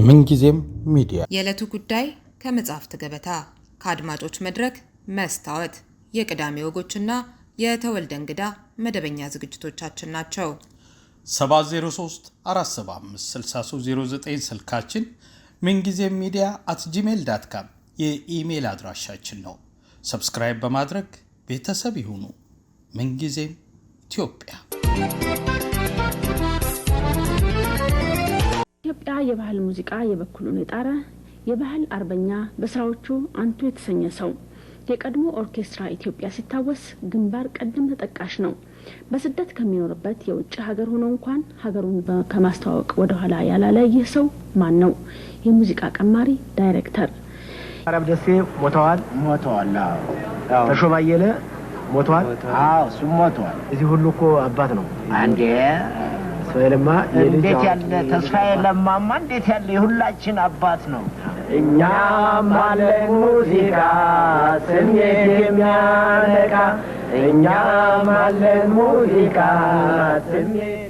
ምንጊዜም ሚዲያ የዕለቱ ጉዳይ ከመጽሐፍት ገበታ ከአድማጮች መድረክ መስታወት የቅዳሜ ወጎችና የተወልደ እንግዳ መደበኛ ዝግጅቶቻችን ናቸው። 703 475 6309 ስልካችን ምንጊዜም media@gmail.com የኢሜል አድራሻችን ነው። ሰብስክራይብ በማድረግ ቤተሰብ ይሁኑ። ምንጊዜም ኢትዮጵያ ኢትዮጵያ የባህል ሙዚቃ የበኩሉን የጣረ የባህል አርበኛ በስራዎቹ አንቱ የተሰኘ ሰው የቀድሞ ኦርኬስትራ ኢትዮጵያ ሲታወስ ግንባር ቀደም ተጠቃሽ ነው። በስደት ከሚኖርበት የውጭ ሀገር ሆኖ እንኳን ሀገሩን ከማስተዋወቅ ወደ ኋላ ያላለ ይህ ሰው ማን ነው? የሙዚቃ ቀማሪ ዳይሬክተር አረብ ደሴ ሞተዋል። ተሾማየለ ሞተዋል። እሱ ሞተዋል። እዚህ ሁሉ እኮ አባት ነው። አንዴ ተስፋዬ ለማ እንዴት ያለ ተስፋዬ ለማማ እንዴት ያለ የሁላችን አባት ነው። እኛም አለን ሙዚቃ ስሜት የሚያነቃ እኛም አለን ሙዚቃ ስሜት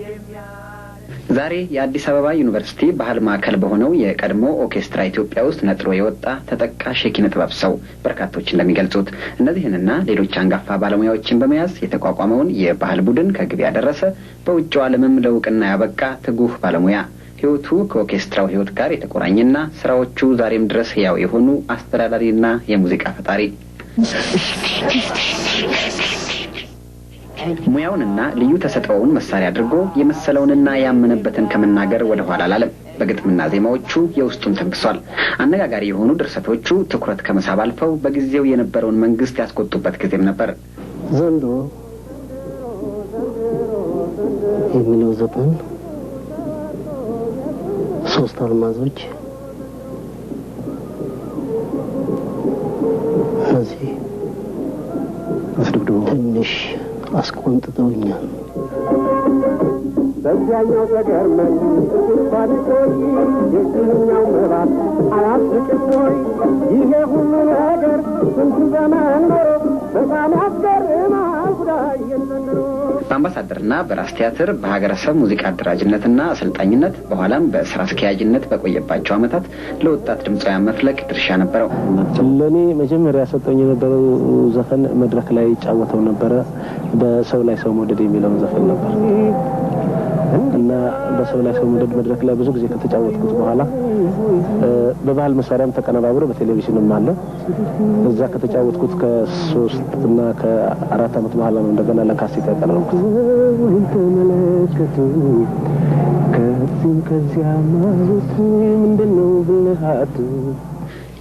ዛሬ የአዲስ አበባ ዩኒቨርሲቲ ባህል ማዕከል በሆነው የቀድሞ ኦርኬስትራ ኢትዮጵያ ውስጥ ነጥሮ የወጣ ተጠቃሽ የኪነ ጥበብ ሰው በርካቶች እንደሚገልጹት እነዚህንና ሌሎች አንጋፋ ባለሙያዎችን በመያዝ የተቋቋመውን የባህል ቡድን ከግብ ያደረሰ በውጭው ዓለምም ለእውቅና ያበቃ ትጉህ ባለሙያ ህይወቱ ከኦርኬስትራው ህይወት ጋር የተቆራኘና ስራዎቹ ዛሬም ድረስ ሕያው የሆኑ አስተዳዳሪና የሙዚቃ ፈጣሪ ሙያውንና ልዩ ተሰጥኦውን መሳሪያ አድርጎ የመሰለውንና ያመነበትን ከመናገር ወደ ኋላ አላለም። በግጥምና ዜማዎቹ የውስጡን ተንክሷል። አነጋጋሪ የሆኑ ድርሰቶቹ ትኩረት ከመሳብ አልፈው በጊዜው የነበረውን መንግስት ያስቆጡበት ጊዜም ነበር። ዘንዶ የሚለው ዘፈን ሶስት አልማዞች እዚህ ትንሽ አስቆንጥጠውኛል። በዚያኛው ተገርመን ባልቆይ የዚህኛው ምዕራፍ አያስቅሶይ ይሄ ሁሉ ነገር ስንት ዘመን ኖሮ በጣም ያስገርማል ጉዳይ የዘንድሮ። በአምባሳደርና በራስ ቲያትር በሀገረሰብ ሙዚቃ አደራጅነትና አሰልጣኝነት በኋላም በስራ አስኪያጅነት በቆየባቸው ዓመታት ለወጣት ድምፃውያን መፍለቅ ድርሻ ነበረው። ለኔ መጀመሪያ ሰጠኝ የነበረው ዘፈን መድረክ ላይ ጫወተው ነበረ። በሰው ላይ ሰው መውደድ የሚለው ዘፈን ነበር እና በሰው ላይ ሰው መውደድ መድረክ ላይ ብዙ ጊዜ ከተጫወትኩት በኋላ በባህል መሳሪያም ተቀነባብሮ በቴሌቪዥንም አለ። እዛ ከተጫወትኩት ከ3 እና ከ4 ዓመት በኋላ ነው እንደገና ለካሴት ያቀረብኩት። ከዚያ ማለት ምንድነው ብልሃት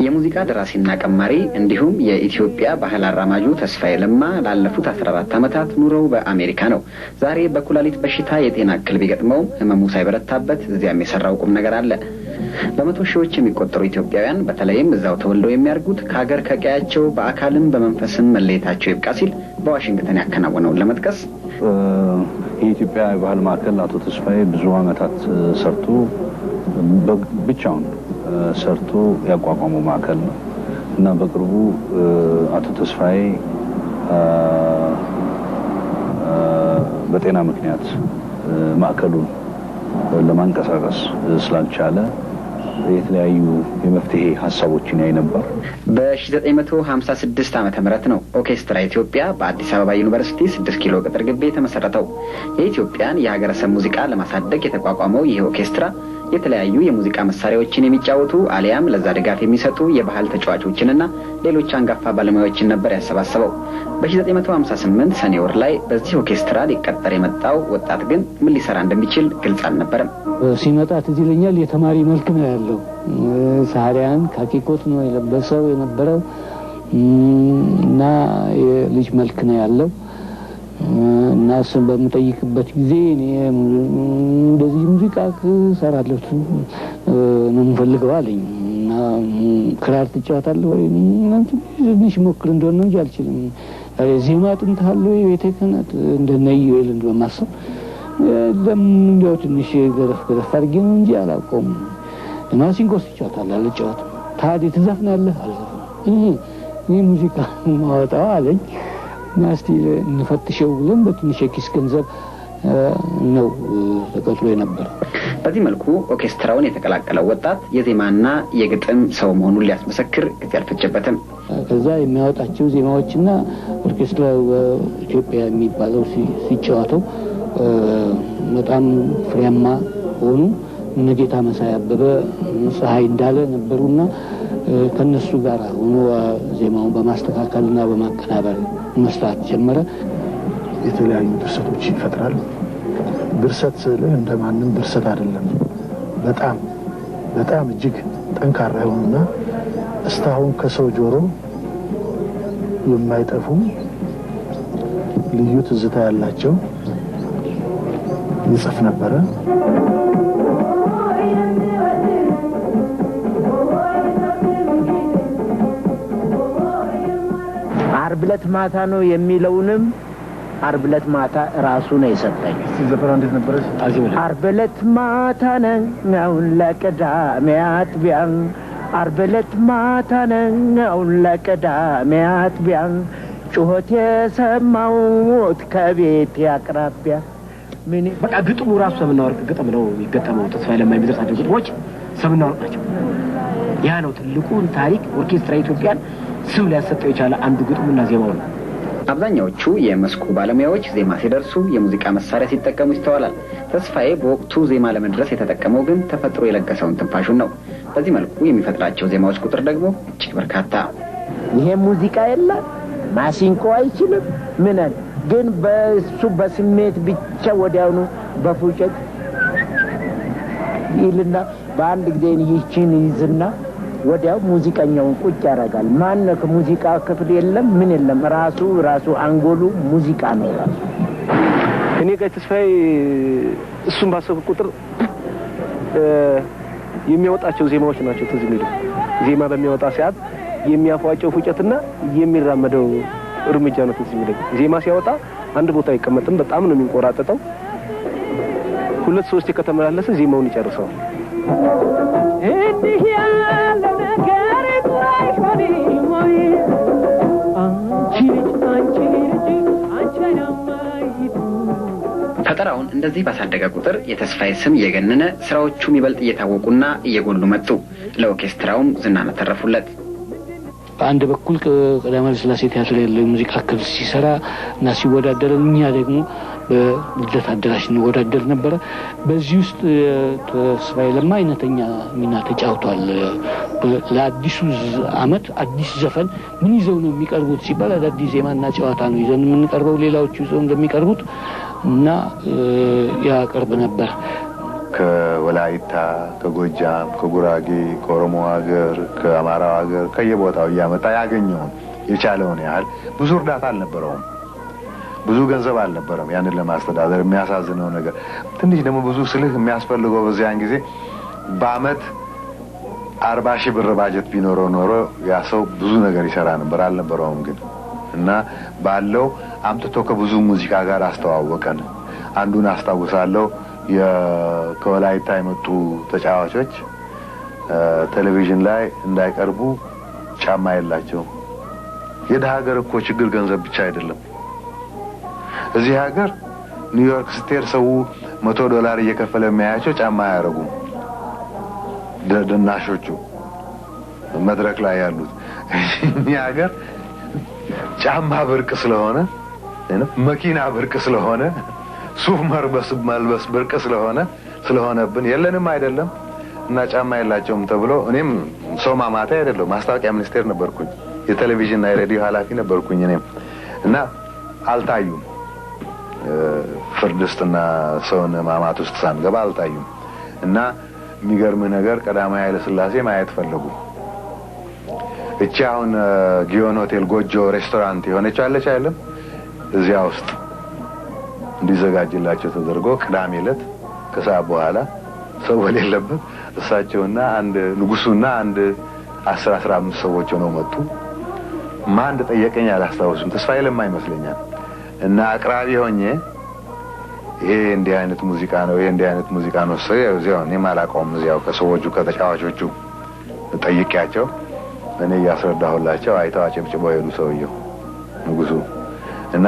የሙዚቃ ደራሲና ቀማሪ እንዲሁም የኢትዮጵያ ባህል አራማጁ ተስፋዬ ለማ ላለፉት 14 ዓመታት ኑሮው በአሜሪካ ነው። ዛሬ በኩላሊት በሽታ የጤና እክል ቢገጥመው ህመሙ ሳይበረታበት እዚያም የሰራው ቁም ነገር አለ። በመቶ ሺዎች የሚቆጠሩ ኢትዮጵያውያን በተለይም እዛው ተወልደው የሚያርጉት ከሀገር ከቀያቸው በአካልም በመንፈስም መለየታቸው ይብቃ ሲል በዋሽንግተን ያከናወነውን ለመጥቀስ የኢትዮጵያ ባህል ማዕከል አቶ ተስፋዬ ብዙ ዓመታት ሰርቶ ብቻውን ሰርቶ ያቋቋመው ማዕከል ነው እና በቅርቡ አቶ ተስፋዬ በጤና ምክንያት ማዕከሉን ለማንቀሳቀስ ስላልቻለ የተለያዩ የመፍትሄ ሐሳቦችን ያይ ነበር። በ1956 ዓመተ ምህረት ነው ኦርኬስትራ ኢትዮጵያ በአዲስ አበባ ዩኒቨርሲቲ 6 ኪሎ ቅጥር ግቢ የተመሰረተው። የኢትዮጵያን የሀገረሰብ ሙዚቃ ለማሳደግ የተቋቋመው ይህ ኦርኬስትራ የተለያዩ የሙዚቃ መሳሪያዎችን የሚጫወቱ አሊያም ለዛ ድጋፍ የሚሰጡ የባህል ተጫዋቾችንና ሌሎች አንጋፋ ባለሙያዎችን ነበር ያሰባሰበው። በ1958 ሰኔ ወር ላይ በዚህ ኦርኬስትራ ሊቀጠር የመጣው ወጣት ግን ምን ሊሰራ እንደሚችል ግልጽ አልነበረም። ሲመጣ ትዝ ይለኛል የተማሪ መልክ ነው ያለው። ሳሪያን ካኪኮት ነው የለበሰው የነበረው እና የልጅ መልክ ነው ያለው እና እሱን በምጠይቅበት ጊዜ እኔ እንደዚህ ሙዚቃ ሰራለሁ ነው የምፈልገው አለኝ። እና ክራር ትጫወታለህ ወይ? ትንሽ ሞክር እንደሆነ እንጂ አልችልም። ዜማ ጥንታለሁ የቤተ ክህነት እንደነይል እንደማሰብ እንደው ትንሽ ገረፍ አድርጌ ነው እንጂ አላውቀውም። ማሲንቆ ትጫወታለህ? አልጫወትም። ታዲያ ትዘፍናለህ? አልዘፍንም። ይህ ሙዚቃ ማወጣው አለኝ። ናስቲ እንፈትሸው ብለን በትንሽ ኪስ ገንዘብ ነው ተቀጥሎ የነበረው። በዚህ መልኩ ኦርኬስትራውን የተቀላቀለው ወጣት የዜማና የግጥም ሰው መሆኑን ሊያስመሰክር ጊዜ አልፈጀበትም። ከዛ የሚያወጣቸው ዜማዎችና ኦርኬስትራው ኢትዮጵያ የሚባለው ሲጫወተው በጣም ፍሬያማ ሆኑ። እነጌታ መሳይ አበበ፣ ፀሐይ እንዳለ ነበሩና ከነሱ ጋር ሆኖ ዜማውን በማስተካከልና በማቀናበር መስራት ጀመረ። የተለያዩ ድርሰቶች ይፈጥራል። ድርሰት እንደማንም ድርሰት አይደለም። በጣም እጅግ ጠንካራ የሆኑና እስካሁን ከሰው ጆሮ የማይጠፉ ልዩ ትዝታ ያላቸው ይጽፍ ነበረ። ዓርብ ዕለት ማታ ነው የሚለውንም ዓርብ ዕለት ማታ ራሱ ነው የሰጠኝ። ሲዘፈራ እንዴት ነበር? ዓርብ ዕለት ማታ ነው ለቅዳሜ አጥቢያ፣ ዓርብ ዕለት ማታ ነው ለቅዳሜ አጥቢያ፣ ጩኸት የሰማሁት ከቤት አቅራቢያ። ምን በቃ ግጥሙ ራሱ ሰምና ወርቅ ግጥም ነው የሚገጠመው። ተስፋዬ ለማ የሚደርሳቸው ግጥሞች ሰምና ወርቅ ናቸው። ያ ነው ትልቁን ታሪክ ኦርኬስትራ ኢትዮጵያን ስም ሊያሰጠው የቻለ አንዱ ግጥሙና ዜማው ነው። አብዛኛዎቹ የመስኩ ባለሙያዎች ዜማ ሲደርሱ የሙዚቃ መሳሪያ ሲጠቀሙ ይስተዋላል። ተስፋዬ በወቅቱ ዜማ ለመድረስ የተጠቀመው ግን ተፈጥሮ የለገሰውን ትንፋሹን ነው። በዚህ መልኩ የሚፈጥራቸው ዜማዎች ቁጥር ደግሞ እጅግ በርካታ። ይሄ ሙዚቃ የለ ማሲንቆ አይችልም ምንን ግን በሱ በስሜት ብቻ ወዲያውኑ በፉጨት ይልና በአንድ ጊዜ ይህችን ይዝና ወዲያው ሙዚቀኛውን ቁጭ ያደርጋል። ማን ከሙዚቃ ክፍል የለም ምን የለም፣ ራሱ አንጎሉ ሙዚቃ ነው ራሱ። እኔ ጋር ተስፋዬ እሱን ባሰብኩ ቁጥር የሚያወጣቸው ዜማዎች ናቸው ትዝ የሚሉ። ዜማ በሚያወጣ ሰዓት የሚያፏጨው ፉጨትና የሚራመደው እርምጃ ነው ትዝ የሚሉ። ዜማ ሲያወጣ አንድ ቦታ አይቀመጥም፣ በጣም ነው የሚንቆራጠጠው። 2-3 ከተመላለሰ ዜማውን ይጨርሰዋል። ፈጠራውን እንደዚህ ባሳደገ ቁጥር የተስፋዬ ስም የገነነ፣ ስራዎቹም ይበልጥ እየታወቁና እየጎሉ መጡ። ለኦርኬስትራውም ዝናን ተረፉለት። በአንድ በኩል ቀዳማዊ ኃይለ ሥላሴ ቲያትር ያለው ሙዚቃ ክፍል ሲሰራ እና ሲወዳደር፣ እኛ ደግሞ በልደት አዳራሽ እንወዳደር ነበረ። በዚህ ውስጥ ተስፋዬ ለማ አይነተኛ ሚና ተጫውቷል። ለአዲሱ ዓመት አዲስ ዘፈን ምን ይዘው ነው የሚቀርቡት ሲባል አዲስ ዜማና ጨዋታ ነው ይዘን የምንቀርበው፣ ሌላዎቹ ይዘው እንደሚቀርቡት እና ያቀርብ ነበር። ከወላይታ፣ ከጎጃም፣ ከጉራጌ፣ ከኦሮሞ ሀገር፣ ከአማራው ሀገር ከየቦታው እያመጣ ያገኘውን የቻለውን ያህል ብዙ እርዳታ አልነበረውም፣ ብዙ ገንዘብ አልነበረም ያንን ለማስተዳደር። የሚያሳዝነው ነገር ትንሽ ደግሞ ብዙ ስልህ የሚያስፈልገው በዚያን ጊዜ በአመት 40,000 ብር ባጀት ቢኖረው ኖሮ ያ ሰው ብዙ ነገር ይሰራ ነበር። አልነበረውም ግን እና ባለው አምጥቶ ከብዙ ሙዚቃ ጋር አስተዋወቀን። አንዱን አስታውሳለሁ፣ ከወላይታ የመጡ ተጫዋቾች ቴሌቪዥን ላይ እንዳይቀርቡ ጫማ የላቸው። የደሃ ሀገር እኮ ችግር ገንዘብ ብቻ አይደለም። እዚህ ሀገር ኒውዮርክ ስትሄድ ሰው $100 እየከፈለ የሚያያቸው ጫማ አያረጉም። ደናሾቹ መድረክ ላይ ያሉት እዚህ ሀገር ጫማ ብርቅ ስለሆነ፣ መኪና ብርቅ ስለሆነ፣ ሱፍ መልበስ ብርቅ ስለሆነብን የለንም አይደለም እና ጫማ የላቸውም ተብሎ እኔም ሰው ማማታ አይደለም፣ ማስታወቂያ ሚኒስቴር ነበርኩኝ፣ የቴሌቪዥንና የሬዲዮ ኃላፊ ነበርኩኝ እኔም እና አልታዩም። ፍርድ ውስጥና ሰውን ማማት ውስጥ ሳንገባ አልታዩም። እና የሚገርም ነገር ቀዳማዊ ኃይለ ሥላሴ ማየት ፈለጉ። እቺ አሁን ጊዮን ሆቴል ጎጆ ሬስቶራንት የሆነች አለች አይደለም፣ እዚያ ውስጥ እንዲዘጋጅላቸው ተደርጎ ቅዳሜ ዕለት ከሰዓት በኋላ ሰው በሌለበት እሳቸውና አንድ ንጉሱና አንድ 10-15 ሰዎች ሆነው መጡ። ማን እንደጠየቀኝ አላስታውስም፣ ተስፋዬ ለማ ይመስለኛል። እና አቅራቢ ሆኜ ይሄ እንዲህ አይነት ሙዚቃ ነው፣ ይሄ እንዲህ አይነት ሙዚቃ ነው እዚያው እኔም አላውቀውም። እዚያው ከሰዎቹ ከተጫዋቾቹ ጠይቄያቸው እኔ እያስረዳሁላቸው አይተው አጨብጭበው ሄዱ ሰውየው ንጉሱ። እና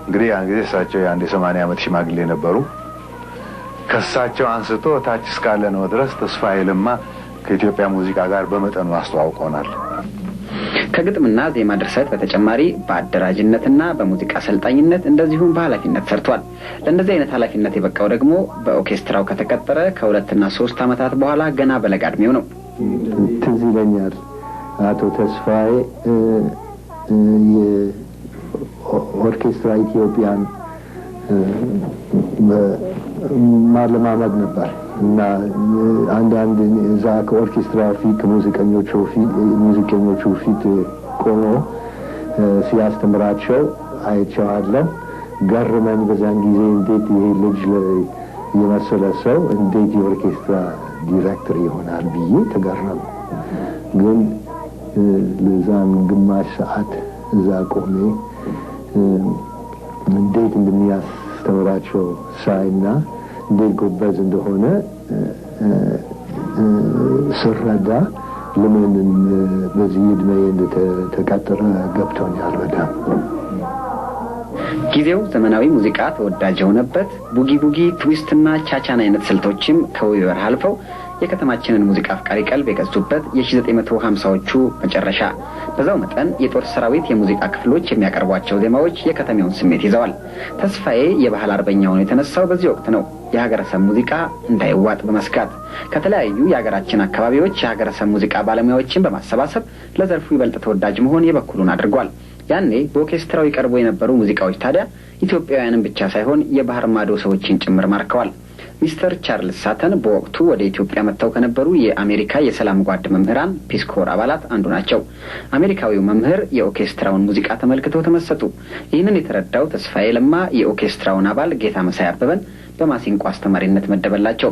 እንግዲህ ያን ጊዜ እሳቸው የአንድ 80 ዓመት ሽማግሌ ነበሩ። ከሳቸው አንስቶ ታች እስካለ ነው ድረስ ተስፋዬ ለማ ከኢትዮጵያ ሙዚቃ ጋር በመጠኑ አስተዋውቆናል። ከግጥምና ዜማ ድርሰት በተጨማሪ በአደራጅነትና በሙዚቃ አሰልጣኝነት እንደዚሁም በኃላፊነት ሰርቷል። ለእንደዚህ አይነት ኃላፊነት የበቃው ደግሞ በኦርኬስትራው ከተቀጠረ ከ2 እና 3 ዓመታት በኋላ ገና በለጋ ዕድሜው ነው። ትዝ ይለኛል አቶ ተስፋዬ የኦርኬስትራ ኢትዮጵያን ማለማመድ ነበር እና አንዳንድ እዛ ከኦርኬስትራ ፊት ከሙዚቀኞቹ ፊት ቆሞ ሲያስተምራቸው አይቼዋለሁ። ገርመን በዛን ጊዜ እንዴት ይሄ ልጅ የመሰለ ሰው እንዴት የኦርኬስትራ ዲሬክተር ይሆናል ብዬ ተገረምኩ። ግን ለዛም ግማሽ ሰዓት እዛ ቆሜ እንዴት እንደሚያስተምራቸው ሳይና እንዴት ጎበዝ እንደሆነ ስረዳ ለምን በዚህ ዕድሜ እንደተቀጠረ ገብቶኛል በጣም። ጊዜው ዘመናዊ ሙዚቃ ተወዳጅ የሆነበት ቡጊ ቡጊ፣ ትዊስት እና ቻቻን አይነት ስልቶችም ከውይወር አልፈው የከተማችንን ሙዚቃ አፍቃሪ ቀልብ የገዙበት የ1950ዎቹ መጨረሻ። በዛው መጠን የጦር ሰራዊት የሙዚቃ ክፍሎች የሚያቀርቧቸው ዜማዎች የከተማውን ስሜት ይዘዋል። ተስፋዬ የባህል አርበኛ ሆኖ የተነሳው በዚህ ወቅት ነው። የሀገረሰብ ሙዚቃ እንዳይዋጥ በመስጋት ከተለያዩ የሀገራችን አካባቢዎች የሀገረሰብ ሙዚቃ ባለሙያዎችን በማሰባሰብ ለዘርፉ ይበልጥ ተወዳጅ መሆን የበኩሉን አድርጓል። ያኔ በኦርኬስትራው ይቀርቡ የነበሩ ሙዚቃዎች ታዲያ ኢትዮጵያውያንን ብቻ ሳይሆን የባህር ማዶ ሰዎችን ጭምር ማርከዋል። ሚስተር ቻርልስ ሳተን በወቅቱ ወደ ኢትዮጵያ መጥተው ከነበሩ የአሜሪካ የሰላም ጓድ መምህራን ፒስ ኮር አባላት አንዱ ናቸው። አሜሪካዊው መምህር የኦርኬስትራውን ሙዚቃ ተመልክተው ተመሰጡ። ይህንን የተረዳው ተስፋዬ ለማ የኦርኬስትራውን አባል ጌታ መሳይ አበበን በማሲንቆ አስተማሪነት መደበላቸው።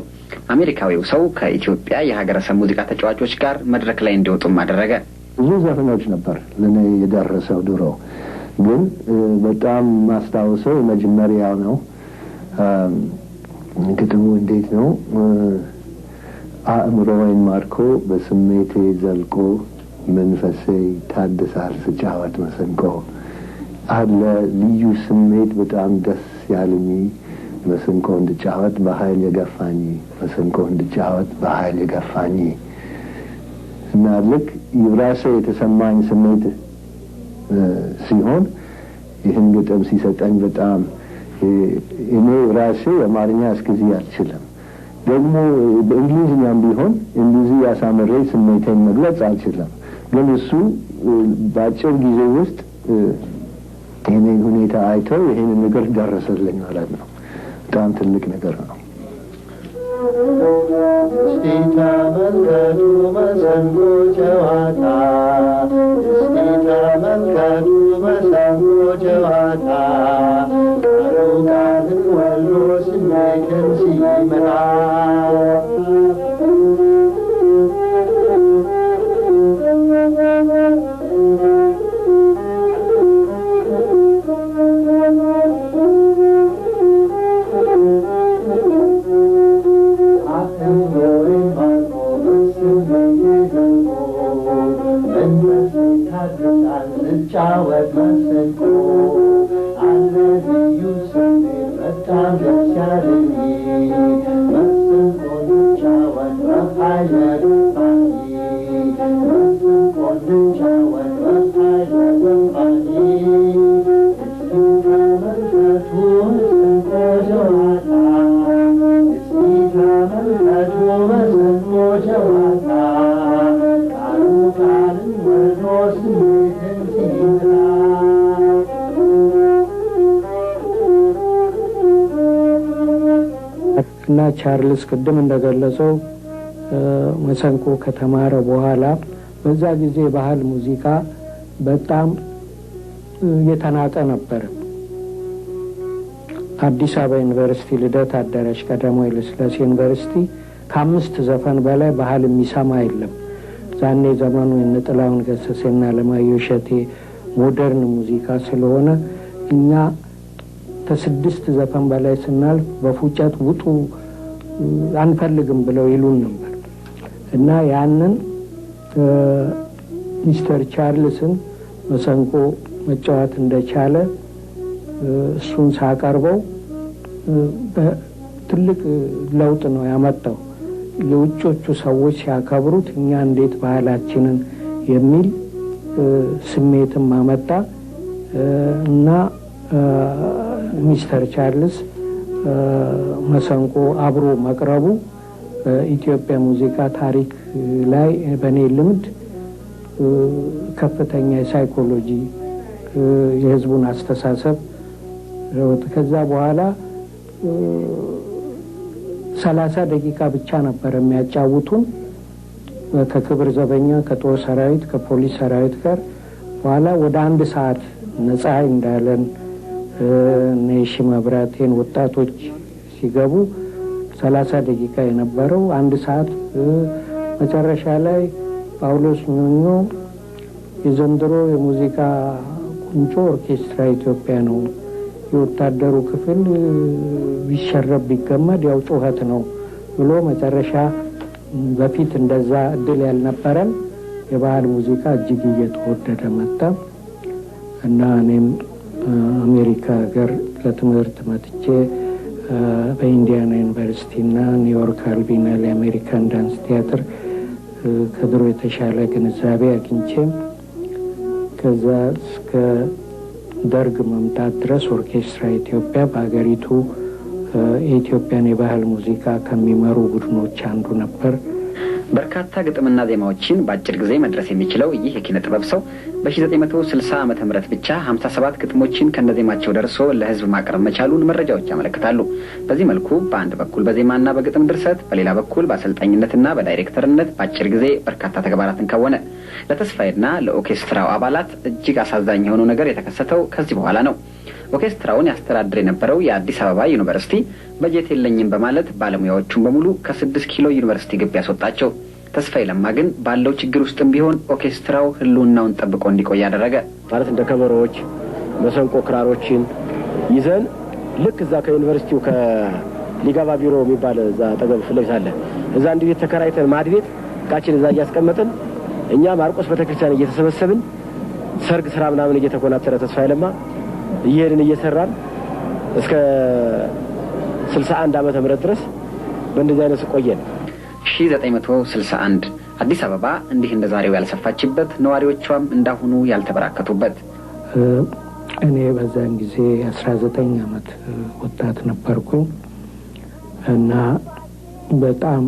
አሜሪካዊው ሰው ከኢትዮጵያ የሀገረሰብ ሙዚቃ ተጫዋቾች ጋር መድረክ ላይ እንዲወጡም አደረገ። ብዙ ዘፈኖች ነበር ለኔ የደረሰው ድሮ፣ ግን በጣም ማስታወሰው መጀመሪያው ነው። ግጥሙ እንዴት ነው? አእምሮዬን ማርኮ በስሜቴ ዘልቆ መንፈሴ ታድሳል ስጫወት መሰንቆ አለ ልዩ ስሜት በጣም ደስ ያለኝ መሰንቆ እንድጫወት በኃይል የገፋኝ መሰንቆ እንድጫወት በኃይል የገፋኝ እና ልክ ይብራሴ የተሰማኝ ስሜት ሲሆን ይህን ግጥም ሲሰጠኝ በጣም እኔ ራሴ አማርኛ እስከዚህ አልችልም። ደግሞ በእንግሊዝኛም ቢሆን እንደዚህ ያሳመረ ስሜቴን መግለጽ አልችልም። ግን እሱ በአጭር ጊዜ ውስጥ የኔን ሁኔታ አይተው ይሄንን ነገር ደረሰልኝ ማለት ነው። በጣም ትልቅ ነገር ነው። እስቲ ተመልከቱ መሰንቆ ጨዋታ፣ እስቲ ተመልከቱ መሰንቆ ጨዋታ ቃልን ወሎ ስሜትን ሲመጣ ጫወት መሰንቆ አለ ልዩ ስሜት በጣም ደስ ያለኝ መሰንቆን ጫወት በኃይል ገፋኝ መሰንቆን ጫወት በኃይል ገፋኝ እስቲ ተመልከቱ መሰንቆ ጨዋታ እስቲ ተመልከቱ መሰንቆ ጨዋታ ቃሉ ቃልን ወርዶ ስሜትን እና ቻርልስ ቅድም እንደገለጸው መሰንቆ ከተማረ በኋላ በዛ ጊዜ ባህል ሙዚቃ በጣም የተናቀ ነበር። አዲስ አበባ ዩኒቨርሲቲ ልደት አዳራሽ ቀዳማዊ ኃይለ ሥላሴ ዩኒቨርሲቲ ከ5 ዘፈን በላይ ባህል የሚሰማ የለም። ዛኔ ዘመኑ የነ ጥላሁን ገሰሰና አለማየሁ እሸቴ ሞደርን ሙዚቃ ስለሆነ እኛ ከ6 ዘፈን በላይ ስናልፍ በፉጨት ውጡ አንፈልግም ብለው ይሉን ነበር እና ያንን ሚስተር ቻርልስን መሰንቆ መጫወት እንደቻለ እሱን ሳቀርበው ትልቅ ለውጥ ነው ያመጣው። የውጮቹ ሰዎች ሲያከብሩት እኛ እንዴት ባህላችንን የሚል ስሜትም አመጣ እና ሚስተር ቻርልስ መሰንቆ አብሮ መቅረቡ በኢትዮጵያ ሙዚቃ ታሪክ ላይ በእኔ ልምድ ከፍተኛ የሳይኮሎጂ የህዝቡን አስተሳሰብ ከዛ በኋላ 30 ደቂቃ ብቻ ነበር የሚያጫውቱን ከክብር ዘበኛ ከጦር ሰራዊት ከፖሊስ ሰራዊት ጋር በኋላ ወደ 1 ሰዓት ነፃ እንዳለን ነሽ መብራቴን ወጣቶች ሲገቡ 30 ደቂቃ የነበረው 1 ሰዓት መጨረሻ ላይ ጳውሎስ ኞኞ የዘንድሮ የሙዚቃ ቁንጮ ኦርኬስትራ ኢትዮጵያ ነው የወታደሩ ክፍል ቢሸረብ ቢገመድ ያው ጩኸት ነው ብሎ መጨረሻ በፊት እንደዛ እድል ያልነበረን የባህል ሙዚቃ እጅግ እየተወደደ መጣ እና እኔም አሜሪካ ሀገር ለትምህርት መጥቼ በኢንዲያና ዩኒቨርሲቲ እና ኒውዮርክ አልቢናል የአሜሪካን ዳንስ ቲያትር ከድሮ የተሻለ ግንዛቤ አግኝቼም ከዛ እስከ ደርግ መምጣት ድረስ ኦርኬስትራ ኢትዮጵያ በሀገሪቱ የኢትዮጵያን የባህል ሙዚቃ ከሚመሩ ቡድኖች አንዱ ነበር። በርካታ ግጥምና ዜማዎችን በአጭር ጊዜ መድረስ የሚችለው ይህ የኪነ ጥበብ ሰው በ1960 ዓመተ ምህረት ብቻ 57 ግጥሞችን ከነዜማቸው ደርሶ ለህዝብ ማቅረብ መቻሉን መረጃዎች ያመለክታሉ። በዚህ መልኩ በአንድ በኩል በዜማና በግጥም ድርሰት፣ በሌላ በኩል በአሰልጣኝነትና በዳይሬክተርነት በአጭር ጊዜ በርካታ ተግባራትን ከወነ። ለተስፋዬና ለኦርኬስትራው አባላት እጅግ አሳዛኝ የሆነው ነገር የተከሰተው ከዚህ በኋላ ነው። ኦርኬስትራውን ያስተዳድር የነበረው የአዲስ አበባ ዩኒቨርሲቲ በጀት የለኝም በማለት ባለሙያዎቹን በሙሉ ከ6 ኪሎ ዩኒቨርሲቲ ግቢ ያስወጣቸው። ተስፋዬ ለማ ግን ባለው ችግር ውስጥም ቢሆን ኦርኬስትራው ህልውናውን ጠብቆ እንዲቆይ ያደረገ ማለት እንደ ከበሮዎች፣ መሰንቆ፣ ክራሮችን ይዘን ልክ እዛ ከዩኒቨርሲቲው ከሊጋባ ቢሮ የሚባል እዛ አጠገብ ፊት ለፊት አለ። እዛ አንድ ቤት ተከራይተን ማድ ቤት እቃችን እዛ እያስቀመጥን እኛ ማርቆስ ቤተክርስቲያን እየተሰበሰብን ሰርግ ስራ ምናምን እየተኮናተረ ተስፋዬ ለማ እየሄድን እየሰራን እስከ 61 ዓመተ ምህረት ድረስ በእንደዚህ አይነት ቆየን። 1961 አዲስ አበባ እንዲህ እንደ ዛሬው ያልሰፋችበት፣ ነዋሪዎቿም እንዳሁኑ ያልተበራከቱበት። እኔ በዛን ጊዜ 19 ዓመት ወጣት ነበርኩኝ እና በጣም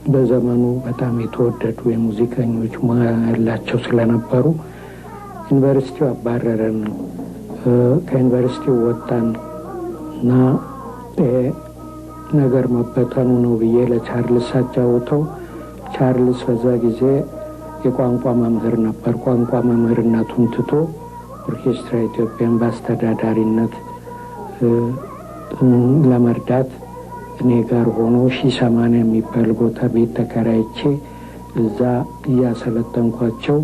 በዘመኑ በጣም የተወደዱ የሙዚቀኞች ሙያ ያላቸው ስለነበሩ ዩኒቨርሲቲው አባረረን። ከዩኒቨርሲቲው ወጣን እና ነገር መበተኑ ነው ብዬ ለቻርልስ አጫውተው፣ ቻርልስ በዛ ጊዜ የቋንቋ መምህር ነበር። ቋንቋ መምህርነቱን ትቶ ኦርኬስትራ ኢትዮጵያን በአስተዳዳሪነት ለመርዳት እኔ ጋር ሆኖ 1080 የሚባል ቦታ ቤት ተከራይቼ እዛ እያሰለጠንኳቸው።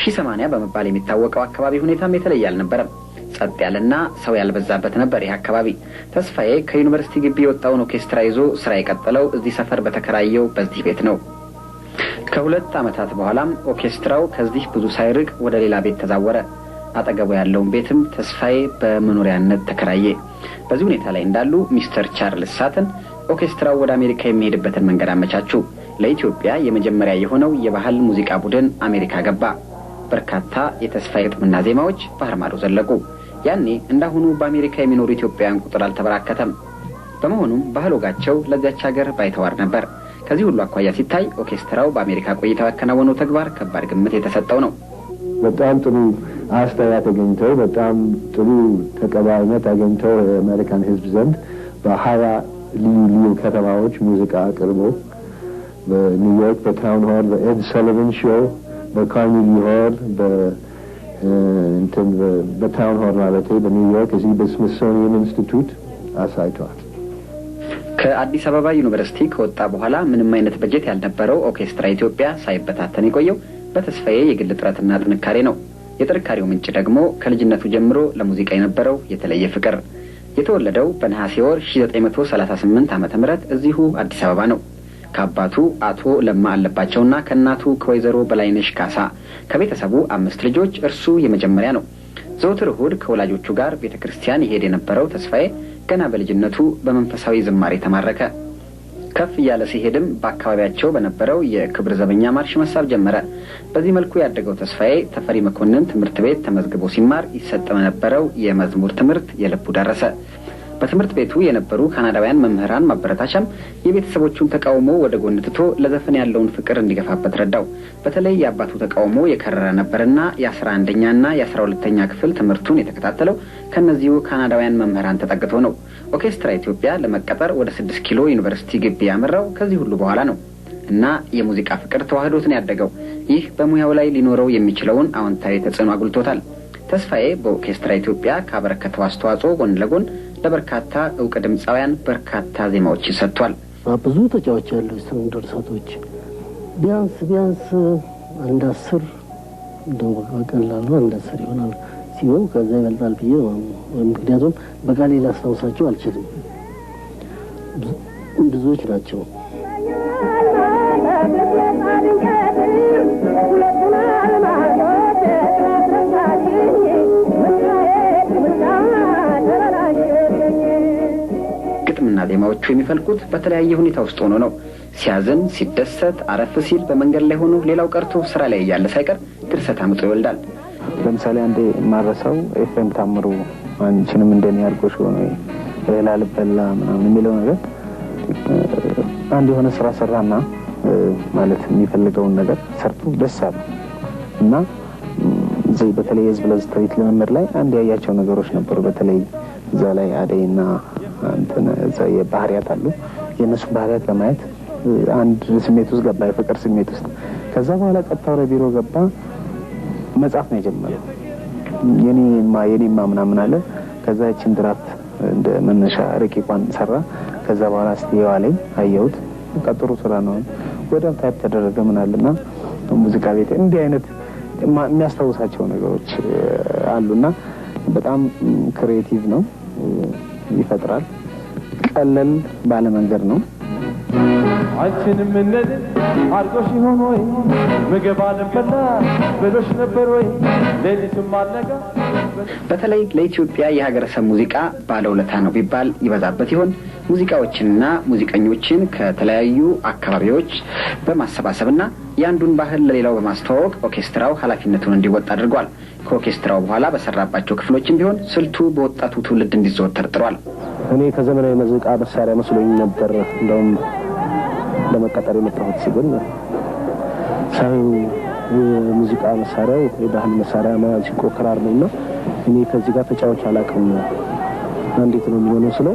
1080 በመባል የሚታወቀው አካባቢ ሁኔታም የተለየ አልነበረም። ጸጥ ያለና ሰው ያልበዛበት ነበር ይህ አካባቢ። ተስፋዬ ከዩኒቨርሲቲ ግቢ የወጣውን ኦርኬስትራ ይዞ ስራ የቀጠለው እዚህ ሰፈር በተከራየው በዚህ ቤት ነው። ከ2 ዓመታት በኋላም ኦርኬስትራው ከዚህ ብዙ ሳይርቅ ወደ ሌላ ቤት ተዛወረ። አጠገቡ ያለውን ቤትም ተስፋዬ በመኖሪያነት ተከራየ። በዚህ ሁኔታ ላይ እንዳሉ ሚስተር ቻርልስ ሳተን ኦርኬስትራው ወደ አሜሪካ የሚሄድበትን መንገድ አመቻቹ። ለኢትዮጵያ የመጀመሪያ የሆነው የባህል ሙዚቃ ቡድን አሜሪካ ገባ። በርካታ የተስፋዬ ግጥምና ዜማዎች ባህር ማዶ ዘለቁ። ያኔ እንዳሁኑ በአሜሪካ የሚኖሩ ኢትዮጵያውያን ቁጥር አልተበራከተም። በመሆኑም ባህል ወጋቸው ለዚያች ሀገር ባይተዋር ነበር። ከዚህ ሁሉ አኳያ ሲታይ ኦርኬስትራው በአሜሪካ ቆይታው ያከናወነው ተግባር ከባድ ግምት የተሰጠው ነው። በጣም ጥሩ አስተያየት አግኝተው በጣም ጥሩ ተቀባይነት አግኝተው የአሜሪካን ሕዝብ ዘንድ በ20 ልዩ ከተማዎች ሙዚቃ አቅርቦ በኒውዮርክ በታውን ሆል በኤድ ሰሊቨን ሾው በካርኒጊ ሆል በታውን ሆል ማለት በኒውዮርክ እዚህ በስሚትሶኒየን ኢንስቲትዩት አሳይተዋል። ከአዲስ አበባ ዩኒቨርሲቲ ከወጣ በኋላ ምንም አይነት በጀት ያልነበረው ኦርኬስትራ ኢትዮጵያ ሳይበታተን የቆየው በተስፋዬ የግል ጥረትና ጥንካሬ ነው። የጥንካሬው ምንጭ ደግሞ ከልጅነቱ ጀምሮ ለሙዚቃ የነበረው የተለየ ፍቅር። የተወለደው በነሐሴ ወር 1938 ዓመተ ምህረት እዚሁ አዲስ አበባ ነው። ከአባቱ አቶ ለማ አለባቸውና ከእናቱ ከወይዘሮ በላይነሽ ካሳ ከቤተሰቡ 5 ልጆች እርሱ የመጀመሪያ ነው። ዘወትር እሁድ ከወላጆቹ ጋር ቤተክርስቲያን ይሄድ የነበረው ተስፋዬ ገና በልጅነቱ በመንፈሳዊ ዝማሬ ተማረከ። ከፍ ያለ ሲሄድም በአካባቢያቸው በነበረው የክብር ዘበኛ ማርሽ መሳብ ጀመረ። በዚህ መልኩ ያደገው ተስፋዬ ተፈሪ መኮንን ትምህርት ቤት ተመዝግቦ ሲማር ይሰጥ በነበረው የመዝሙር ትምህርት የልቡ ደረሰ። በትምህርት ቤቱ የነበሩ ካናዳውያን መምህራን ማበረታቻም የቤተሰቦቹን ተቃውሞ ወደ ጎን ትቶ ለዘፈን ያለውን ፍቅር እንዲገፋበት ረዳው። በተለይ የአባቱ ተቃውሞ የከረረ ነበርና የ11ኛና የ12ኛ ክፍል ትምህርቱን የተከታተለው ከነዚሁ ካናዳውያን መምህራን ተጠግቶ ነው። ኦርኬስትራ ኢትዮጵያ ለመቀጠር ወደ 6 ኪሎ ዩኒቨርሲቲ ግቢ ያመራው ከዚህ ሁሉ በኋላ ነው እና የሙዚቃ ፍቅር ተዋህዶት ነው ያደገው። ይህ በሙያው ላይ ሊኖረው የሚችለውን አዎንታዊ ተጽዕኖ አጉልቶታል። ተስፋዬ በኦርኬስትራ ኢትዮጵያ ካበረከተው አስተዋጽኦ ጎን ለጎን ለበርካታ እውቅ ድምፃውያን በርካታ ዜማዎች ሰጥቷል። ብዙ ተጫዋች ያለው ስም ድርሰቶች ቢያንስ አንድ 10 እንደው በቀላሉ አንድ 10 ይሆናል ሲሆን ከዛ ይበልጣል ብዬ ምክንያቱም በቃሌ ላስታውሳቸው አልችልም። ብዙዎች ናቸው። ግጥምና ዜማዎቹ የሚፈልቁት በተለያየ ሁኔታ ውስጥ ሆኖ ነው። ሲያዝን፣ ሲደሰት፣ አረፍ ሲል በመንገድ ላይ ሆኖ ሌላው ቀርቶ ስራ ላይ ያለ ሳይቀር ድርሰት አምጦ ይወልዳል። ለምሳሌ አንዴ ማረሳው ኤፍኤም ታምሩ አንቺንም እንደኔ ያርጎሽ ሆነ ለላልበላ ምናምን የሚለው ነገር አንድ የሆነ ስራ ሰራና ማለት የሚፈልገውን ነገር ሰርቶ ደስ አለ እና ዘይ በተለይ ህዝብ ለዝተሪት ለመመር ላይ አንድ ያያቸው ነገሮች ነበሩ። በተለይ እዛ ላይ አደይና እንትን እዛ የባህሪያት አሉ። የነሱ ባህሪያት ለማየት አንድ ስሜት ውስጥ ገባ፣ የፍቅር ስሜት ውስጥ። ከዛ በኋላ ቀጥታ ወደ ቢሮ ገባ። መጽሐፍ ነው የጀመረው። የኔማ ምናምን አለ። ከዛ እቺን ድራፍት እንደ መነሻ ረቂቋን ሰራ። ከዛ በኋላ እስቲያው ላይ አየሁት። ቀጥሩ ስራ ነው ወደ ታይፕ ተደረገ ምናልና ሙዚቃ ቤት እንዲህ አይነት የሚያስታውሳቸው ነገሮች አሉና በጣም ክሬቲቭ ነው፣ ይፈጥራል። ቀለል ባለ መንገድ ነው። አንቺንም እንደ አርጎሽ ይሆን ወይ ምግብ አለበላ ብሎሽ ነበር ወይ ሌሊቱም አለጋ። በተለይ ለኢትዮጵያ የሀገረሰብ ሙዚቃ ባለውለታ ነው ቢባል ይበዛበት ይሆን? ሙዚቃዎችንና ሙዚቀኞችን ከተለያዩ አካባቢዎች በማሰባሰብና ያንዱን ባህል ለሌላው በማስተዋወቅ ኦርኬስትራው ኃላፊነቱን እንዲወጣ አድርጓል። ከኦርኬስትራው በኋላ በሰራባቸው ክፍሎችም ቢሆን ስልቱ በወጣቱ ትውልድ እንዲዘወተር ጥሯል። እኔ ከዘመናዊ ሙዚቃ መሳሪያ መስሎኝ ነበር እንደውም ለመቀጠር የመጣሁት ሲሆን ሳይ የሙዚቃ መሳሪያው የባህል መሳሪያ ማሲንቆ ክራር ነውና እኔ ከዚህ ጋር ተጫዋች አላውቅም። እንዴት ነው የሚሆነው ስለው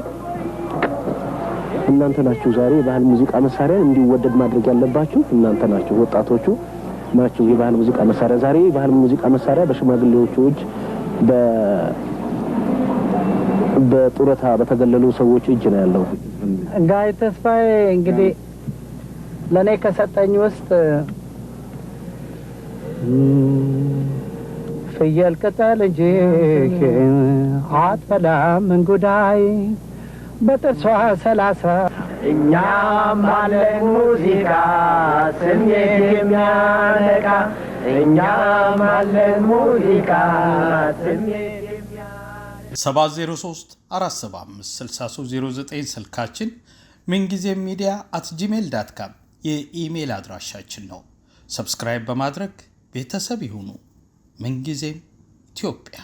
እናንተ ናችሁ ዛሬ የባህል ሙዚቃ መሳሪያ እንዲወደድ ማድረግ ያለባችሁ እናንተ ናችሁ፣ ወጣቶቹ ናችሁ። የባህል ሙዚቃ መሳሪያ ዛሬ የባህል ሙዚቃ መሳሪያ በሽማግሌዎቹ እጅ በጡረታ በተገለሉ ሰዎች እጅ ነው ያለው። ጋይ ተስፋዬ እንግዲህ ለኔ ከሰጠኝ ውስጥ ፍየል ቅጠል እንጂ አትበላም እንጉዳይ በጥርሷ 30 እኛም አለን ሙዚቃ ስሜት የሚያነቃ እኛም አለን ሙዚቃ ስሜት 703-475-6309 ስልካችን ምንጊዜም media@gmail.com የኢሜል አድራሻችን ነው። ሰብስክራይብ በማድረግ ቤተሰብ ይሁኑ። ምንጊዜም ኢትዮጵያ